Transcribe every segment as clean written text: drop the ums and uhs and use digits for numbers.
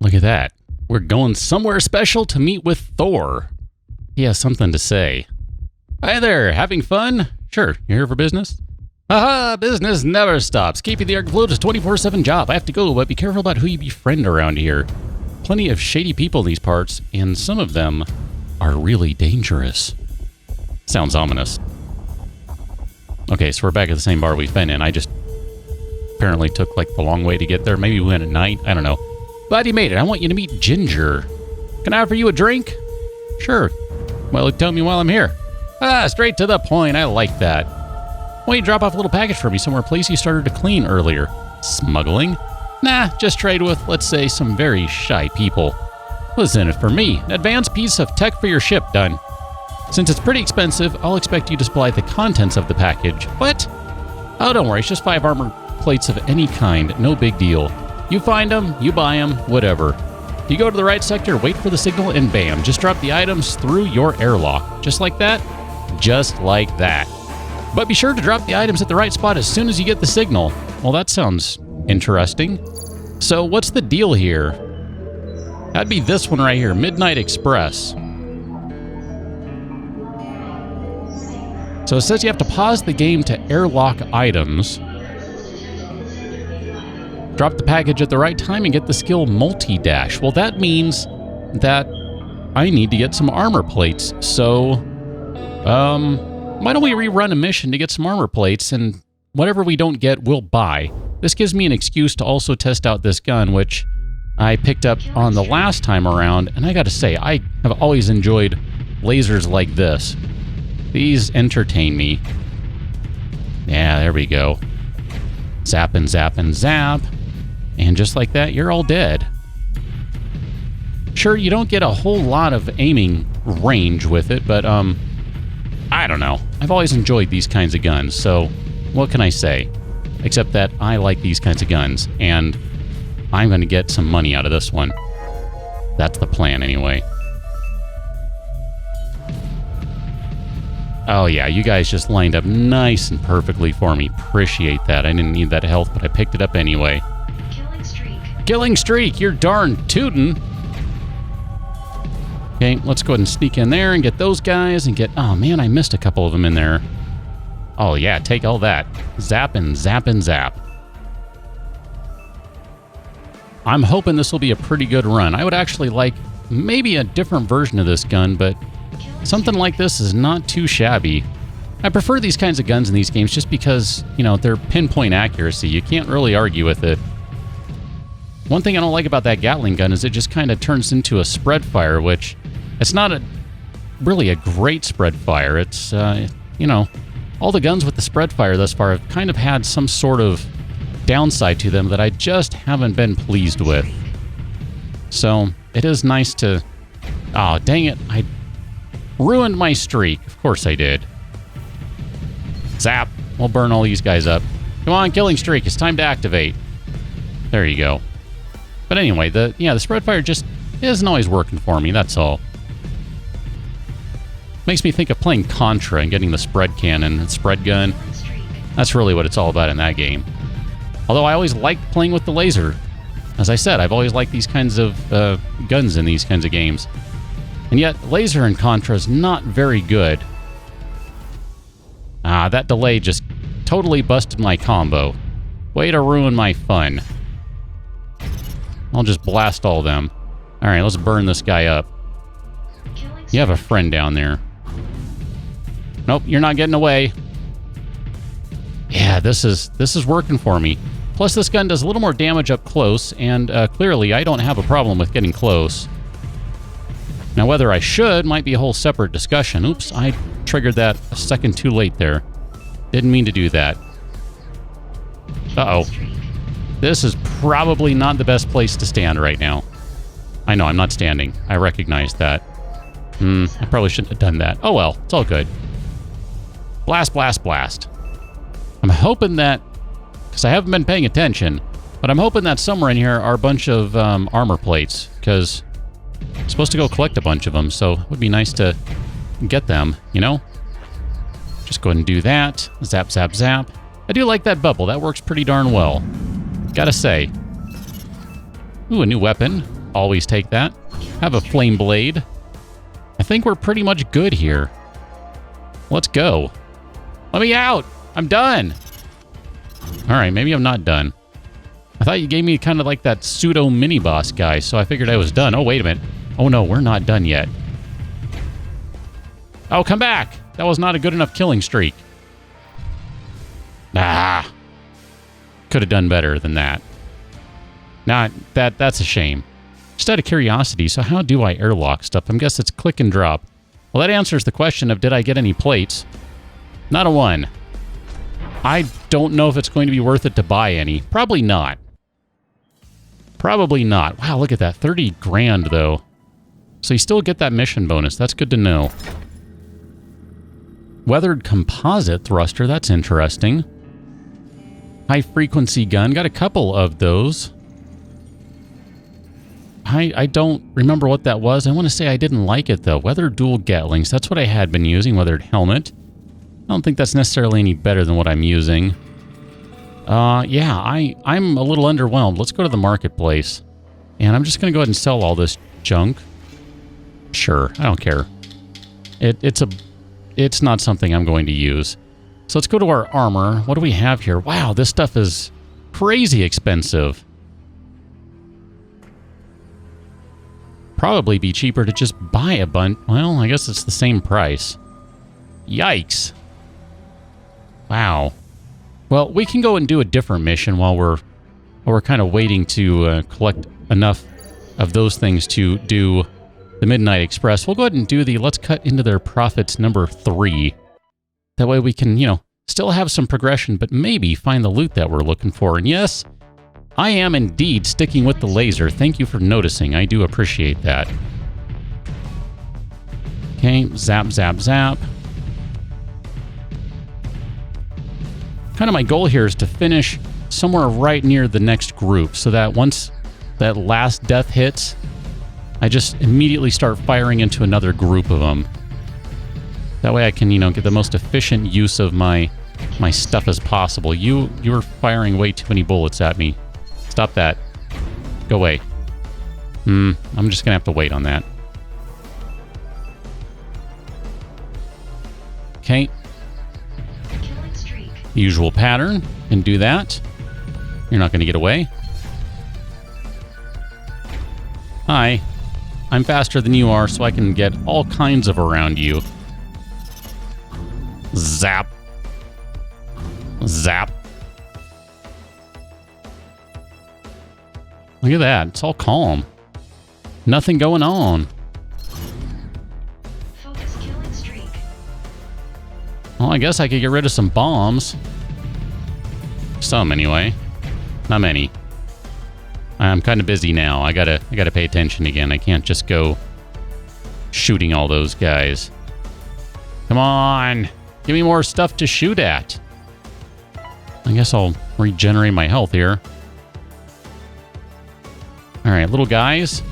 Look at that. We're going somewhere special to meet with Thor. He has something to say. Hi there, having fun? Sure, you're here for business? Haha, business never stops. Keeping the arc afloat is a 24/7 job. I have to go, but be careful about who you befriend around here. Plenty of shady people in these parts, and some of them are really dangerous. Sounds ominous. Okay, so we're back at the same bar we've been in. I just apparently took like the long way to get there. Maybe we went at night. I don't know. Glad you made it. I want you to meet Ginger. Can I offer you a drink? Sure. Well, tell me while I'm here. Ah, straight to the point. I like that. Why don't you drop off a little package for me somewhere, a place you started to clean earlier? Smuggling? Nah, just trade with, let's say, some very shy people. Listen, for me, an advanced piece of tech for your ship done. Since it's pretty expensive, I'll expect you to supply the contents of the package. What? Oh, don't worry, it's just 5 armor plates of any kind, no big deal. You find them, you buy them, whatever. You go to the right sector, wait for the signal, and bam, just drop the items through your airlock. Just like that? Just like that. But be sure to drop the items at the right spot as soon as you get the signal. Well, that sounds interesting. So what's the deal here? That'd be this one right here, Midnight Express. So it says you have to pause the game to airlock items, drop the package at the right time, and get the skill multi-dash. Well, that means that I need to get some armor plates. So, why don't we rerun a mission to get some armor plates, and whatever we don't get, we'll buy. This gives me an excuse to also test out this gun, which I picked up on the last time around, and I gotta say, I have always enjoyed lasers like this. These entertain me. Yeah, there we go. Zap and zap and zap. And just like that, you're all dead. Sure, you don't get a whole lot of aiming range with it, but, I don't know. I've always enjoyed these kinds of guns, so what can I say? Except that I like these kinds of guns, and I'm going to get some money out of this one. That's the plan, anyway. Oh yeah, you guys just lined up nice and perfectly for me. Appreciate that. I didn't need that health, but I picked it up anyway. Killing streak. Killing streak, you're darn tootin'. Okay, let's go ahead and sneak in there and get those guys and get... Oh man, I missed a couple of them in there. Oh yeah, take all that. Zap and zap and zap. I'm hoping this will be a pretty good run. I would actually like maybe a different version of this gun, but something like this is not too shabby. I prefer these kinds of guns in these games just because, you know, they're pinpoint accuracy. You can't really argue with it. One thing I don't like about that Gatling gun is it just kind of turns into a spread fire, which it's not really a great spread fire. It's, you know, all the guns with the spread fire thus far have kind of had some sort of downside to them that I just haven't been pleased with. So it is nice to... Oh, dang it. I ruined my streak. Of course I did. Zap. We'll burn all these guys up. Come on, killing streak. It's time to activate. There you go. But anyway, the spread fire just isn't always working for me, that's all. Makes me think of playing Contra and getting the spread cannon and spread gun. That's really what it's all about in that game. Although I always liked playing with the laser. As I said, I've always liked these kinds of guns in these kinds of games. And yet, laser in Contra is not very good. Ah, that delay just totally busted my combo. Way to ruin my fun. I'll just blast all of them. Alright, let's burn this guy up. You have a friend down there. Nope, you're not getting away. Yeah, this is working for me. Plus, this gun does a little more damage up close, and clearly I don't have a problem with getting close. Now, whether I should might be a whole separate discussion. Oops, I triggered that a second too late there. Didn't mean to do that. Uh-oh. This is probably not the best place to stand right now. I know, I'm not standing. I recognize that. I probably shouldn't have done that. Oh well, it's all good. Blast, blast, blast. I'm hoping that... Because I haven't been paying attention, but I'm hoping that somewhere in here are a bunch of armor plates, because I'm supposed to go collect a bunch of them, so it would be nice to get them, you know? Just go ahead and do that. Zap, zap, zap. I do like that bubble. That works pretty darn well. Gotta say. Ooh, a new weapon. Always take that. Have a flame blade. I think we're pretty much good here. Let's go. Let me out. I'm done. All right, maybe I'm not done. I thought you gave me kind of like that pseudo mini-boss guy, so I figured I was done. Oh, wait a minute. Oh, no, we're not done yet. Oh, come back. That was not a good enough killing streak. Ah. Could have done better than that. Nah, that's a shame. Just out of curiosity, so how do I airlock stuff? I guess it's click and drop. Well, that answers the question of did I get any plates? Not a one. I don't know if it's going to be worth it to buy any. Probably not. Probably not. Wow, look at that. 30 grand, though. So you still get that mission bonus. That's good to know. Weathered composite thruster. That's interesting. High frequency gun. Got a couple of those. I don't remember what that was. I want to say I didn't like it, though. Weathered dual Gatlings. That's what I had been using. Weathered helmet. I don't think that's necessarily any better than what I'm using. Yeah, I'm a little underwhelmed. Let's go to the marketplace. And I'm just going to go ahead and sell all this junk. Sure, I don't care. It's not something I'm going to use. So let's go to our armor. What do we have here? Wow, this stuff is crazy expensive. Probably be cheaper to just buy a bunch. Well, I guess it's the same price. Yikes. Wow. Well, we can go and do a different mission while we're kind of waiting to collect enough of those things to do the Midnight Express. We'll go ahead and do the Let's Cut Into Their Profits number 3. That way we can, you know, still have some progression, but maybe find the loot that we're looking for. And yes, I am indeed sticking with the laser. Thank you for noticing. I do appreciate that. Okay, zap, zap, zap. Kind of my goal here is to finish somewhere right near the next group so that once that last death hits, I just immediately start firing into another group of them. That way I can, you know, get the most efficient use of my stuff as possible. You're firing way too many bullets at me. Stop that. Go away. I'm just gonna have to wait on that. Okay. Usual pattern. Can do that. You're not gonna get away. Hi. I'm faster than you are, so I can get all kinds of around you. Zap. Zap. Look at that. It's all calm. Nothing going on. Focus killing streak. Well, I guess I could get rid of some bombs. Some, anyway. Not many. I'm kind of busy now. I gotta pay attention again. I can't just go shooting all those guys. Come on! Give me more stuff to shoot at. I guess I'll regenerate my health here. Alright, little guys.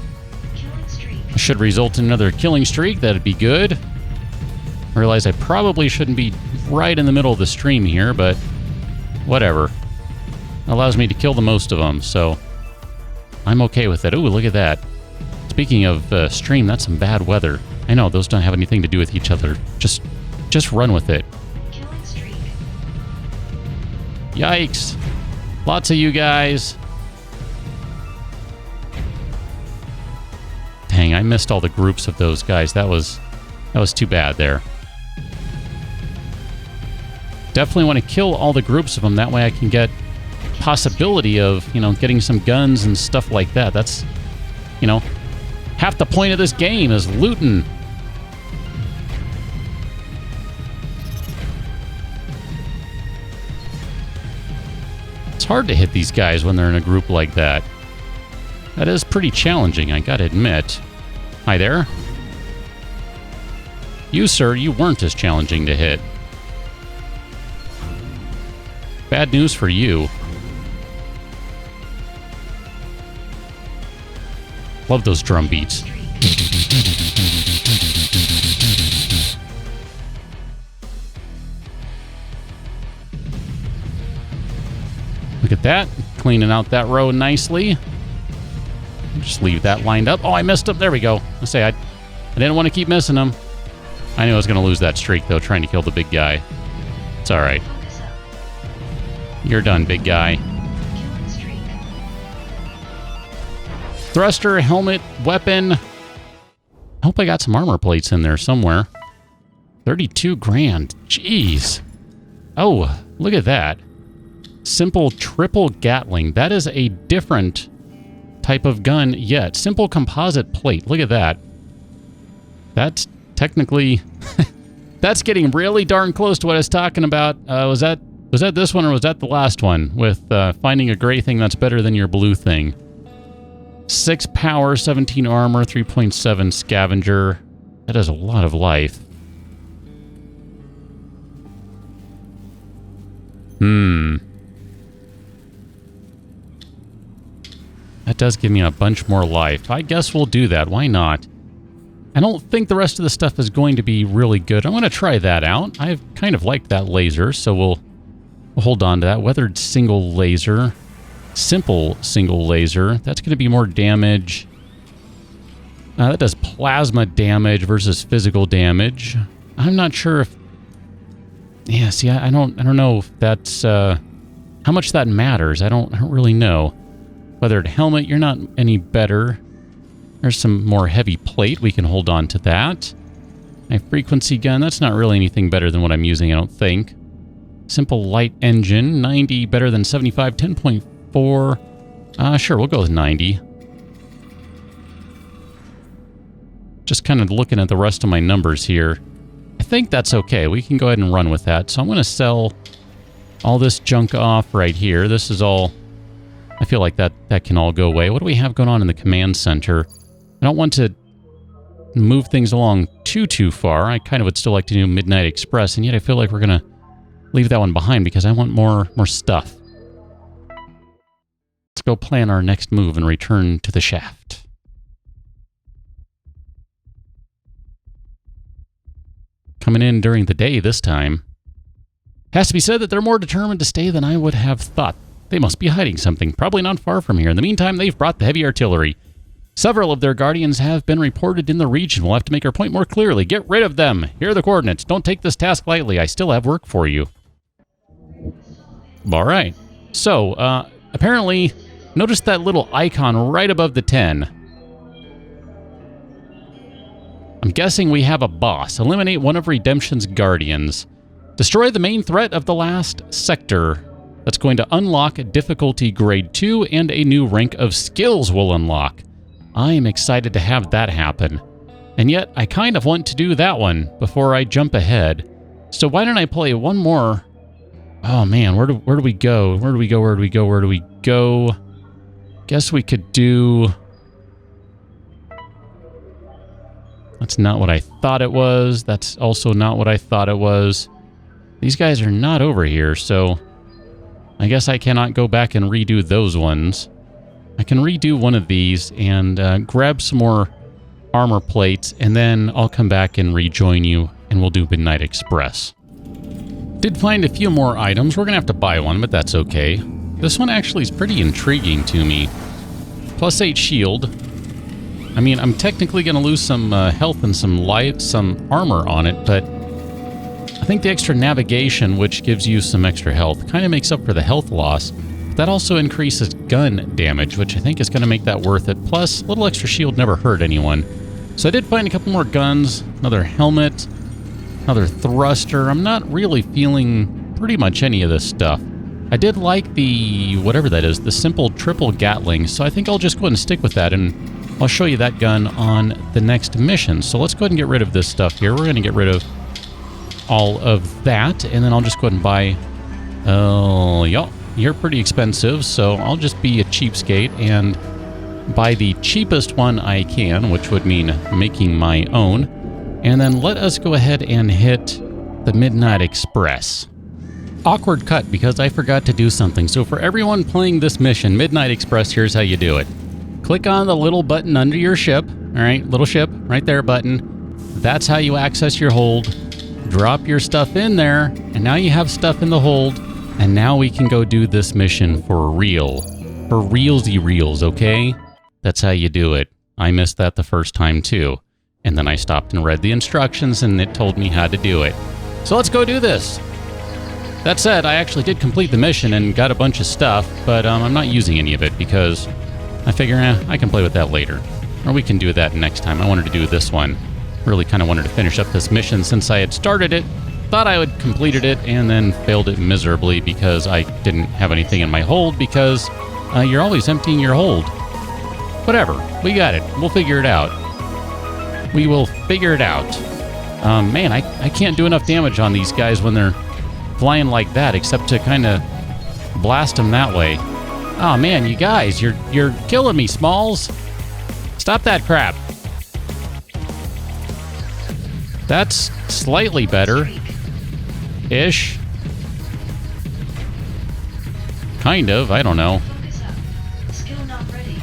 Should result in another killing streak. That'd be good. I realize I probably shouldn't be right in the middle of the stream here, but whatever. Allows me to kill the most of them, so I'm okay with it. Ooh, look at that. Speaking of stream, that's some bad weather. I know, those don't have anything to do with each other. Just run with it. Killing streak. Yikes. Lots of you guys. Dang, I missed all the groups of those guys. That was too bad there. Definitely want to kill all the groups of them. That way I can get possibility of, you know, getting some guns and stuff like that. That's, you know, half the point of this game is looting. It's hard to hit these guys when they're in a group like that. That is pretty challenging, I gotta admit. Hi there. You, sir, you weren't as challenging to hit. Bad news for you. Love those drum beats. Look at that. Cleaning out that row nicely. Just leave that lined up. Oh, I missed him. There we go. I say I didn't want to keep missing him. I knew I was going to lose that streak, though, trying to kill the big guy. It's all right. Focus up. You're done, big guy. Killing streak. Thruster, helmet, weapon. I hope I got some armor plates in there somewhere. 32 grand. Jeez. Oh, look at that. Simple triple Gatling. That is a different type of gun yet. Simple composite plate. Look at that. That's technically... that's getting really darn close to what I was talking about. Was that this one or was that the last one? With finding a gray thing that's better than your blue thing. 6 power, 17 armor, 3.7 scavenger. That is a lot of life. That does give me a bunch more life. I guess we'll do that. Why not? I don't think the rest of the stuff is going to be really good. I'm going to try that out. I've kind of liked that laser, so we'll hold on to that. Weathered single laser. Simple single laser. That's going to be more damage. That does plasma damage versus physical damage. I'm not sure if... Yeah, see, I don't know if that's... how much that matters. I don't really know. Weathered helmet, you're not any better. There's some more heavy plate. We can hold on to that. My frequency gun, that's not really anything better than what I'm using, I don't think. Simple light engine, 90 better than 75, 10.4. Sure, we'll go with 90. Just kind of looking at the rest of my numbers here. I think that's okay. We can go ahead and run with that. So I'm going to sell all this junk off right here. This is all... I feel like that can all go away. What do we have going on in the command center? I don't want to move things along too far. I kind of would still like to do Midnight Express, and yet I feel like we're going to leave that one behind because I want more stuff. Let's go plan our next move and return to the shaft. Coming in during the day this time. Has to be said that they're more determined to stay than I would have thought. They must be hiding something, probably not far from here. In the meantime, they've brought the heavy artillery. Several of their guardians have been reported in the region. We'll have to make our point more clearly. Get rid of them. Here are the coordinates. Don't take this task lightly. I still have work for you. All right. So, apparently, notice that little icon right above the 10. I'm guessing we have a boss. Eliminate one of Redemption's guardians. Destroy the main threat of the last sector. That's going to unlock difficulty grade 2 and a new rank of skills will unlock. I am excited to have that happen. And yet, I kind of want to do that one before I jump ahead. So why don't I play one more? Oh man, where do we go? Where do we go? Guess we could do... That's not what I thought it was. That's also not what I thought it was. These guys are not over here, so... I guess I cannot go back and redo those ones. I can redo one of these and grab some more armor plates, and then I'll come back and rejoin you, and we'll do Midnight Express. Did find a few more items. We're going to have to buy one, but that's okay. This one actually is pretty intriguing to me. +8 shield. I mean, I'm technically going to lose some health and some life, some armor on it, but I think the extra navigation, which gives you some extra health, kind of makes up for the health loss. That also increases gun damage, which I think is going to make that worth it. Plus, a little extra shield never hurt anyone. So I did find a couple more guns, another helmet, another thruster. I'm not really feeling pretty much any of this stuff. I did like the, whatever that is, the simple triple Gatling, so I think I'll just go ahead and stick with that, and I'll show you that gun on the next mission. So let's go ahead and get rid of this stuff here. We're going to get rid of all of that, and then I'll just go ahead and buy... Oh, yeah, you're pretty expensive, so I'll just be a cheapskate and buy the cheapest one I can, which would mean making my own. And then let us go ahead and hit the Midnight Express. Awkward cut because I forgot to do something. So for everyone playing this mission, Midnight Express, here's how you do it. Click on the little button under your ship. All right, little ship, right there button. That's how you access your hold. Drop your stuff in there, and now you have stuff in the hold, and now we can go do this mission for real. For realsy reals, okay? That's how you do it. I missed that the first time too. And then I stopped and read the instructions and it told me how to do it. So let's go do this. That said, I actually did complete the mission and got a bunch of stuff, but I'm not using any of it because I figure I can play with that later. Or we can do that next time. I wanted to do this one. Really kind of wanted to finish up this mission since I had started it. Thought I had completed it and then failed it miserably because I didn't have anything in my hold because you're always emptying your hold. Whatever. We got it. We'll figure it out. We will figure it out. Man, I can't do enough damage on these guys when they're flying like that, except to kind of blast them that way. Oh man, you guys, you're killing me, Smalls. Stop that crap. That's slightly better. Ish. Kind of, I don't know. Focus up. Skill not ready.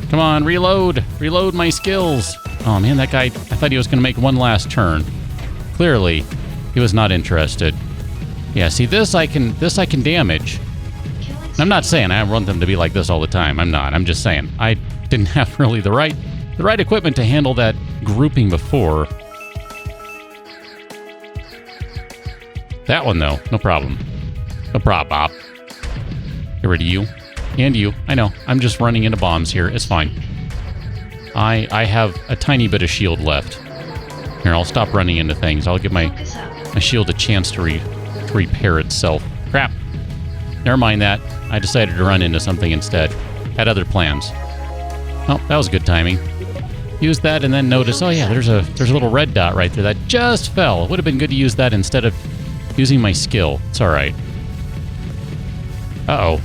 Come on, reload. Reload my skills. Oh man, that guy, I thought he was going to make one last turn. Clearly, he was not interested. Yeah, see, this I can damage. I'm not saying I want them to be like this all the time. I'm not. I'm just saying I didn't have really the right equipment to handle that grouping before. That one though, no problem. No problem, Bob. Get rid of you and you. I know. I'm just running into bombs here. It's fine. I have a tiny bit of shield left. Here, I'll stop running into things. I'll give my shield a chance to repair itself. Crap. Never mind that. I decided to run into something instead. Had other plans. Oh, that was good timing. Use that and then notice, oh yeah, there's a little red dot right there that just fell. It would have been good to use that instead of using my skill. It's all right. Uh-oh.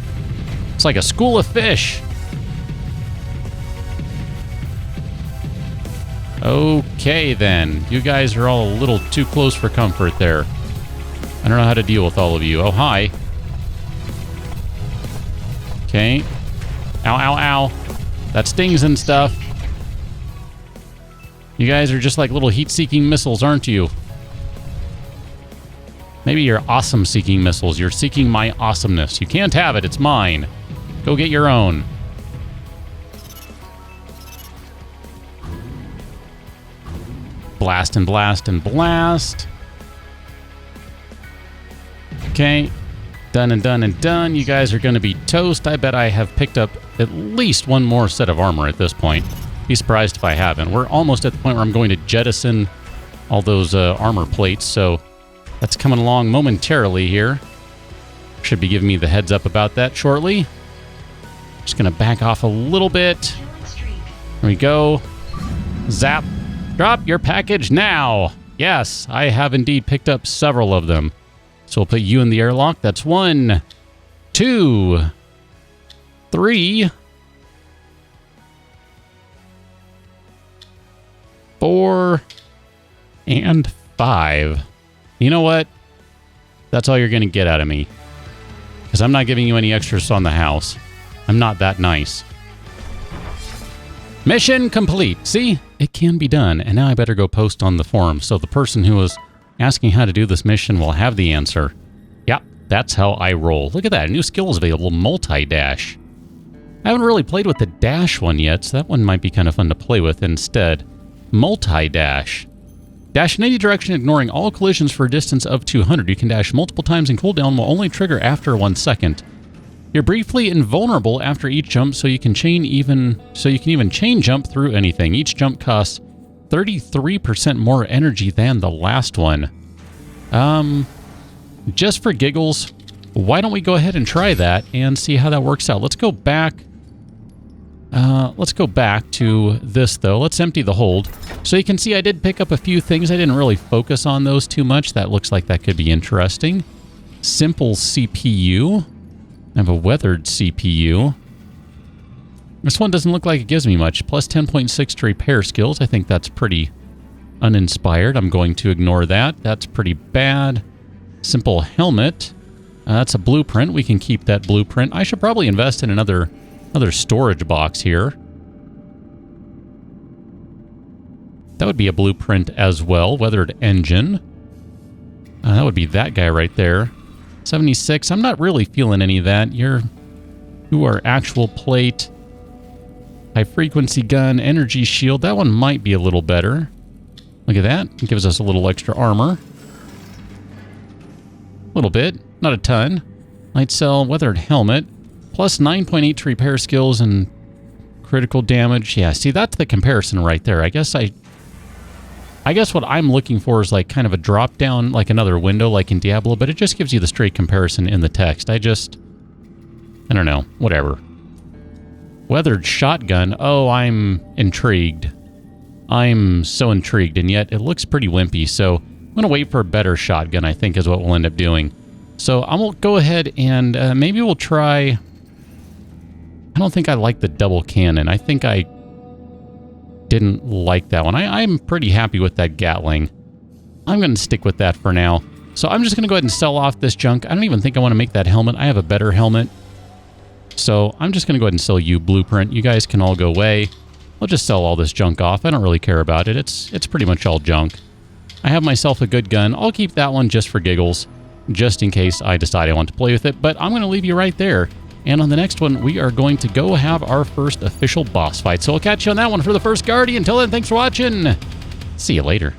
It's like a school of fish. Okay, then. You guys are all a little too close for comfort there. I don't know how to deal with all of you. Oh, hi. Okay. Ow, ow, ow. That stings and stuff. You guys are just like little heat-seeking missiles, aren't you? Maybe you're awesome-seeking missiles. You're seeking my awesomeness. You can't have it. It's mine. Go get your own. Blast and blast and blast. Okay. Done and done and done. You guys are going to be toast. I bet I have picked up at least one more set of armor at this point. Be surprised if I haven't. We're almost at the point where I'm going to jettison all those armor plates, so that's coming along momentarily here. Should be giving me the heads up about that shortly. Just going to back off a little bit. Here we go. Zap. Drop your package now. Yes, I have indeed picked up several of them. So we'll put you in the airlock. That's 1, 2, 3, 4, and 5. You know what? That's all you're going to get out of me. Because I'm not giving you any extras on the house. I'm not that nice. Mission complete. See? It can be done. And now I better go post on the forum so the person who was asking how to do this mission will have the answer. Yep, that's how I roll. Look at that. New skill is available. Multi-dash. I haven't really played with the dash one yet, so that one might be kind of fun to play with instead. Multi-dash. Dash in any direction, ignoring all collisions for a distance of 200. You can dash multiple times and cooldown will only trigger after 1 second. You're briefly invulnerable after each jump, so you can even chain jump through anything. Each jump costs 33% more energy than the last one. Just for giggles, why don't we go ahead and try that and see how that works out? Let's go back. Let's go back to this, though. Let's empty the hold. So you can see I did pick up a few things. I didn't really focus on those too much. That looks like that could be interesting. Simple CPU. I have a weathered CPU. This one doesn't look like it gives me much. Plus 10.6 to repair skills. I think that's pretty uninspired. I'm going to ignore that. That's pretty bad. Simple helmet. That's a blueprint. We can keep that blueprint. I should probably invest in another storage box here. That would be a blueprint as well. Weathered engine. That would be that guy right there. 76. I'm not really feeling any of that. You are actual plate. High frequency gun, energy shield. That one might be a little better. Look at that. It gives us a little extra armor. A little bit. Not a ton. Light cell, weathered helmet. Plus 9.8 to repair skills and critical damage. Yeah, see, that's the comparison right there. I guess what I'm looking for is like kind of a drop down, like another window like in Diablo, but it just gives you the straight comparison in the text. I don't know. Whatever. Weathered shotgun. Oh, I'm intrigued. I'm so intrigued, and yet it looks pretty wimpy, so I'm going to wait for a better shotgun, I think, is what we'll end up doing. So I'm going to go ahead and maybe we'll try... I don't think I like the double cannon. I think I didn't like that one. I'm pretty happy with that Gatling. I'm going to stick with that for now. So I'm just going to go ahead and sell off this junk. I don't even think I want to make that helmet. I have a better helmet. So I'm just going to go ahead and sell you Blueprint. You guys can all go away. I'll just sell all this junk off. I don't really care about it. It's pretty much all junk. I have myself a good gun. I'll keep that one just for giggles, just in case I decide I want to play with it. But I'm going to leave you right there. And on the next one, we are going to go have our first official boss fight. So I'll catch you on that one for the first Guardian. Until then, thanks for watching. See you later.